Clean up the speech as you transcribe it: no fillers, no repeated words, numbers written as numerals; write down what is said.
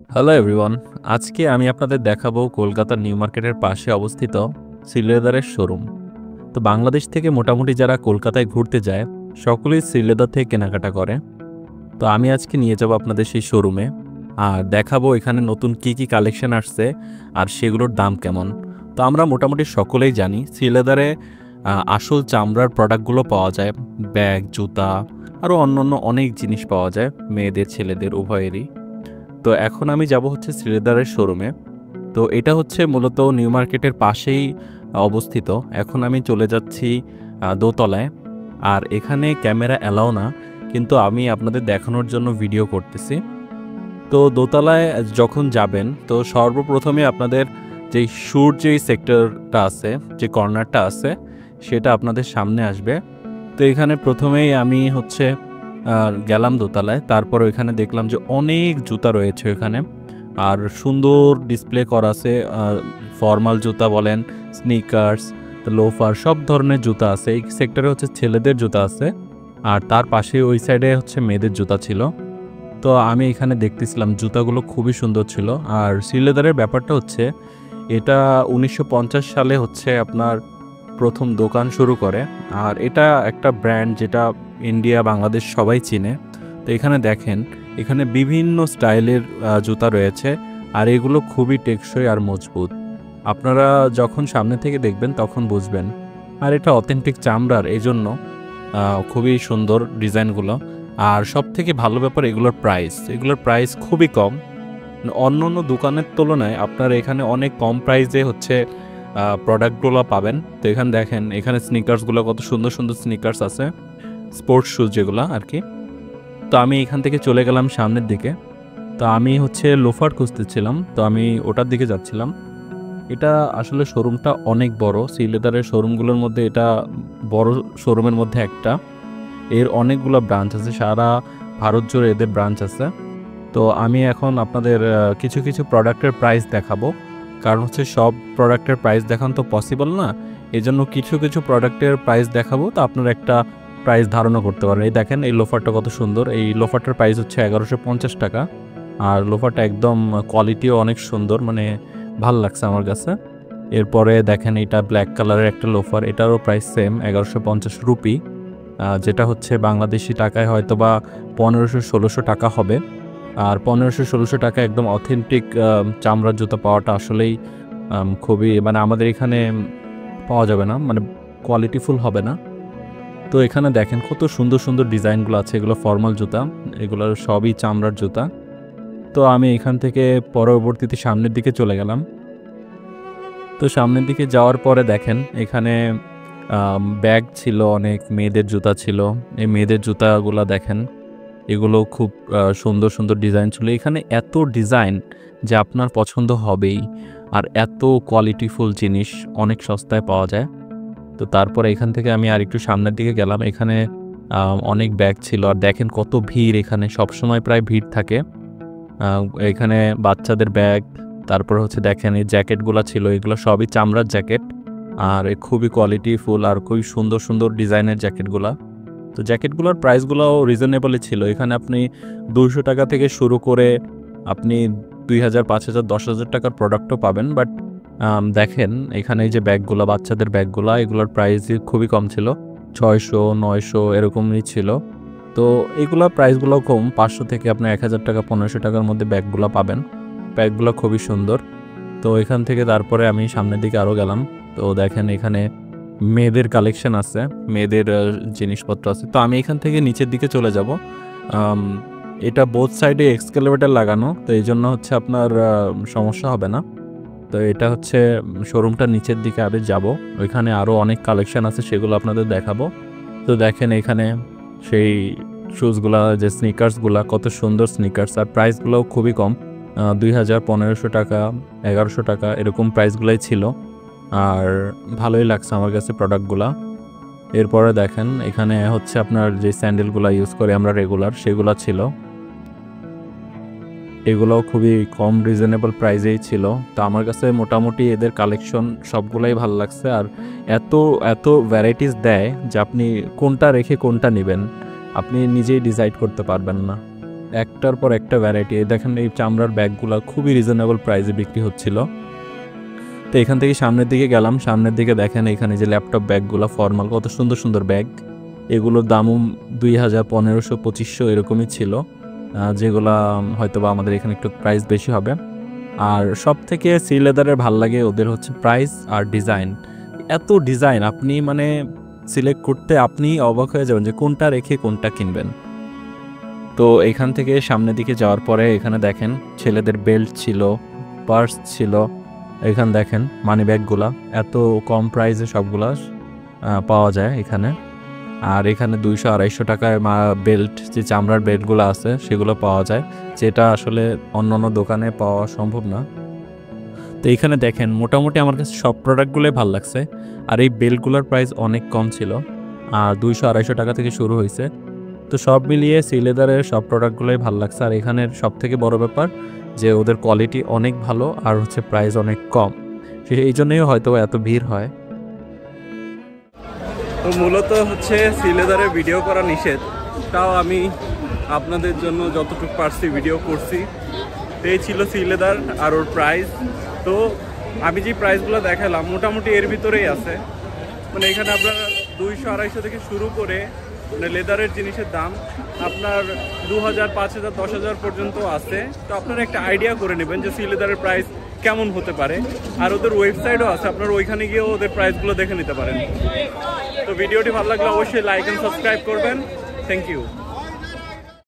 Hello everyone. আজকে আমি আপনাদের দেখাবো কলকাতার নিউ মার্কেটের পাশে অবস্থিত শ্রীলেদারের শোরুম। তো বাংলাদেশ থেকে মোটামুটি যারা কলকাতায় ঘুরতে যায় সকলেই শ্রীলেদার থেকে কেনাকাটা করে। তো আমি আজকে নিয়ে যাব আপনাদের সেই শোরুমে আর দেখাবো এখানে নতুন কি কি কালেকশন আসছে আর সেগুলোর দাম কেমন। তো আমরা মোটামুটি সকলেই জানি শ্রীলেদারে আসল চামড়ার প্রোডাক্টগুলো পাওয়া যায়, ব্যাগ, জুতা, আরও অন্যান্য অনেক জিনিস পাওয়া যায় মেয়েদের ছেলেদের উভয়েরই। তো এখন আমি যাব হচ্ছে শ্রীলেদারের শোরুমে। তো এটা হচ্ছে মূলত নিউ মার্কেটের পাশেই অবস্থিত। এখন আমি চলে যাচ্ছি দোতলায়। আর এখানে ক্যামেরা অ্যালাও না, কিন্তু আমি আপনাদের দেখানোর জন্য ভিডিও করতেছি। তো দোতলায় যখন যাবেন তো সর্বপ্রথমে আপনাদের যেই শুর যেই সেক্টরটা আছে, যে কর্নারটা আছে, সেটা আপনাদের সামনে আসবে। তো এখানে প্রথমেই আমি হচ্ছে গেলাম দোতলায়। তারপর ওইখানে দেখলাম যে অনেক জুতা রয়েছে এখানে, আর সুন্দর ডিসপ্লে করা আছে। ফর্মাল জুতা বলেন, স্নিকার্স, লোফার, সব ধরনের জুতা আছে। এই সেক্টরে হচ্ছে ছেলেদের জুতা আছে, আর তার পাশে ওই সাইডে হচ্ছে মেয়েদের জুতা ছিল। তো আমি এখানে দেখতেছিলাম জুতাগুলো খুবই সুন্দর ছিল। আর শ্রীলেদারের ব্যাপারটা হচ্ছে এটা 1950 সালে হচ্ছে আপনার প্রথম দোকান শুরু করে। আর এটা একটা ব্র্যান্ড যেটা ইন্ডিয়া বাংলাদেশ সবাই চিনে। তো এখানে দেখেন, এখানে বিভিন্ন স্টাইলের জুতা রয়েছে, আর এগুলো খুবই টেকসই আর মজবুত। আপনারা যখন সামনে থেকে দেখবেন তখন বুঝবেন। আর এটা অথেন্টিক চামড়ার, এই জন্য খুবই সুন্দর ডিজাইনগুলো। আর সব থেকে ভালো ব্যাপার এগুলোর প্রাইস খুবই কম। অন্য অন্য দোকানের তুলনায় আপনারা এখানে অনেক কম প্রাইসে হচ্ছে প্রোডাক্টগুলো পাবেন। তো এখানে দেখেন, এখানে স্নিকার্সগুলো কত সুন্দর সুন্দর স্নিকার্স আছে, স্পোর্টস শুজ যেগুলো আর কি। তো আমি এখান থেকে চলে গেলাম সামনের দিকে। তো আমি হচ্ছে লোফার খুঁজতেছিলাম, তো আমি ওটার দিকে যাচ্ছিলাম। এটা আসলে শোরুমটা অনেক বড়। শ্রীলেদারের শোরুমগুলোর মধ্যে এটা বড় শোরুমের মধ্যে একটা। এর অনেকগুলো ব্রাঞ্চ আছে, সারা ভারত জুড়ে এদের ব্রাঞ্চ আছে। তো আমি এখন আপনাদের কিছু কিছু প্রোডাক্টের প্রাইস দেখাবো, কারণ হচ্ছে সব প্রোডাক্টের প্রাইস দেখানো তো পসিবল না। এই জন্য কিছু কিছু প্রোডাক্টের প্রাইস দেখাবো, তো আপনারা একটা প্রাইস ধারণা করতে পারেন। এই দেখেন, এই লোফারটা কত সুন্দর। এই লোফারটার প্রাইস হচ্ছে 1150 টাকা। আর লোফারটা একদম কোয়ালিটিও অনেক সুন্দর, মানে ভাল লাগছে আমার কাছে। এরপরে দেখেন, এটা ব্ল্যাক কালারের একটা লোফার, এটারও প্রাইস সেম 1150 রুপি, যেটা হচ্ছে বাংলাদেশি টাকায় হয়তো বা 1500-1600 টাকা হবে। আর 1500-1600 টাকা একদম অথেন্টিক চামড়ার জুতা পাওয়াটা আসলেই খুবই, মানে আমাদের এখানে পাওয়া যাবে না, মানে কোয়ালিটিফুল হবে না। তো এখানে দেখেন কত সুন্দর সুন্দর ডিজাইনগুলো আছে, এগুলো ফর্মাল জুতা, এগুলো সবই চামড়ার জুতা। তো আমি এখান থেকে পরবর্তীতে সামনের দিকে চলে গেলাম। তো সামনের দিকে যাওয়ার পরে দেখেন এখানে ব্যাগ ছিল, অনেক মেয়েদের জুতা ছিল। এই মেয়েদের জুতাগুলো দেখেন, এগুলো খুব সুন্দর সুন্দর ডিজাইন ছিল। এখানে এত ডিজাইন যে আপনার পছন্দ হবেই, আর এত কোয়ালিটিফুল জিনিস অনেক সস্তায় পাওয়া যায়। তো তারপরে এখান থেকে আমি আর একটু সামনের দিকে গেলাম। এখানে অনেক ব্যাগ ছিল, আর দেখেন কত ভিড়, এখানে সবসময় প্রায় ভিড় থাকে। এখানে বাচ্চাদের ব্যাগ, তারপর হচ্ছে দেখেন এই জ্যাকেটগুলো ছিল, এগুলো সবই চামড়ার জ্যাকেট, আর খুবই কোয়ালিটিফুল আর খুবই সুন্দর সুন্দর ডিজাইনের জ্যাকেটগুলা। তো জ্যাকেটগুলোর প্রাইসগুলোও রিজনেবলই ছিল। এখানে আপনি 200 টাকা থেকে শুরু করে আপনি 2000, 5000, 10,000 টাকার প্রোডাক্টও পাবেন। বাট দেখেন এখানে এই যে ব্যাগগুলো, বাচ্চাদের ব্যাগগুলো, এগুলোর প্রাইসই খুবই কম ছিল, 600, 900 এরকমই ছিল। তো এগুলোর প্রাইসগুলো কম, 500 থেকে আপনার 1000 টাকা, 1500 টাকার মধ্যে ব্যাগগুলো পাবেন। ব্যাগগুলো খুবই সুন্দর। তো এখান থেকে তারপরে আমি সামনের দিকে আরও গেলাম। তো দেখেন এখানে মেয়েদের কালেকশন আছে, মেয়েদের জিনিসপত্র আছে। তো আমি এখান থেকে নিচের দিকে চলে যাব। এটা বোথ সাইডে এক্সকালেটর লাগানো, তো এই জন্য হচ্ছে আপনার সমস্যা হবে না। তো এটা হচ্ছে শোরুমটা নিচের দিকে আরে যাব, ওইখানে আরও অনেক কালেকশন আছে, সেগুলো আপনাদের দেখাবো। তো দেখেন এখানে সেই শুজগুলা, যে স্নিকার্সগুলা, কত সুন্দর স্নিকার্স, আর প্রাইসগুলোও খুবই কম, 2000, 1500 টাকা, 1100 টাকা এরকম প্রাইসগুলাই ছিল। আর ভালোই লাগছে আমার কাছে প্রোডাক্টগুলা। এরপরে দেখেন এখানে হচ্ছে আপনার যে স্যান্ডেলগুলা ইউজ করি আমরা রেগুলার, সেগুলো ছিল, এগুলোও খুবই কম রিজনেবল প্রাইসেই ছিল। তো আমার কাছে মোটামুটি এদের কালেকশন সবগুলাই ভালো লাগছে। আর এত এত ভ্যারাইটিস দেয় যে আপনি কোনটা রেখে কোনটা নেবেন আপনি নিজেই ডিসাইড করতে পারবেন না। একটার পর একটা ভ্যারাইটি। দেখেন এই চামড়ার ব্যাগগুলো খুবই রিজনেবল প্রাইসে বিক্রি হচ্ছিল। তো এখান থেকে সামনের দিকে গেলাম, সামনের দিকে দেখেন এখানে যে ল্যাপটপ ব্যাগগুলো ফর্মাল, কত সুন্দর সুন্দর ব্যাগ। এগুলোর দামও 2000, 1500, 2500 এরকমই ছিল, যেগুলা হয়তো বা আমাদের এখানে একটু প্রাইস বেশি হবে। আর সব থেকে সি লেদারের ভাল লাগে ওদের হচ্ছে প্রাইস আর ডিজাইন। এত ডিজাইন আপনি মানে সিলেক্ট করতে আপনি অবাক হয়ে যাবেন যে কোনটা রেখে কোনটা কিনবেন। তো এখান থেকে সামনের দিকে যাওয়ার পরে এখানে দেখেন ছেলেদের বেল্ট ছিল, পার্স ছিল। এখানে দেখেন মানি ব্যাগগুলা এত কম প্রাইসে সবগুলা পাওয়া যায় এখানে। আর এখানে 200-250 টাকায় বেল্ট, যে চামড়ার বেল্টগুলো আছে সেগুলো পাওয়া যায়, যেটা আসলে অন্যান্য দোকানে পাওয়া সম্ভব না। তো এইখানে দেখেন মোটামুটি আমার কাছে সব প্রোডাক্টগুলোই ভালো লাগছে। আর এই বেল্টগুলোর প্রাইস অনেক কম ছিল, আর 200-250 টাকা থেকে শুরু হয়েছে। তো সব মিলিয়ে সি লেদারের সব প্রোডাক্টগুলোই ভালো লাগছে। আর এখানের সব থেকে বড় ব্যাপার যে ওদের কোয়ালিটি অনেক ভালো আর হচ্ছে প্রাইস অনেক কম, এই জন্যই হয়তো এত ভিড় হয়। তো মূলত হচ্ছে সি লেদারে ভিডিও করা নিষেধ, তাও আমি আপনাদের জন্য যতটুকু পারছি ভিডিও করছি। এই ছিল সি লেদার আর ওর প্রাইস। তো আমি যে প্রাইসগুলো দেখালাম মোটামুটি এর ভিতরেই আছে, মানে এখানে আপনার 200-250 থেকে শুরু করে মানে লেদারের জিনিসের দাম আপনার 2000, 5000, 10,000 পর্যন্ত আছে। তো আপনারা একটা আইডিয়া করে নেবেন যে সি লেদারের প্রাইস কেমন হতে পারে। আর ওদের ওয়েবসাইটও আছে, আপনারা ওইখানে গিয়েও ওদের প্রাইসগুলো দেখে নিতে পারেন। তো ভিডিওটি ভালো লাগলে অবশ্যই লাইক এন্ড সাবস্ক্রাইব করবেন। Thank you.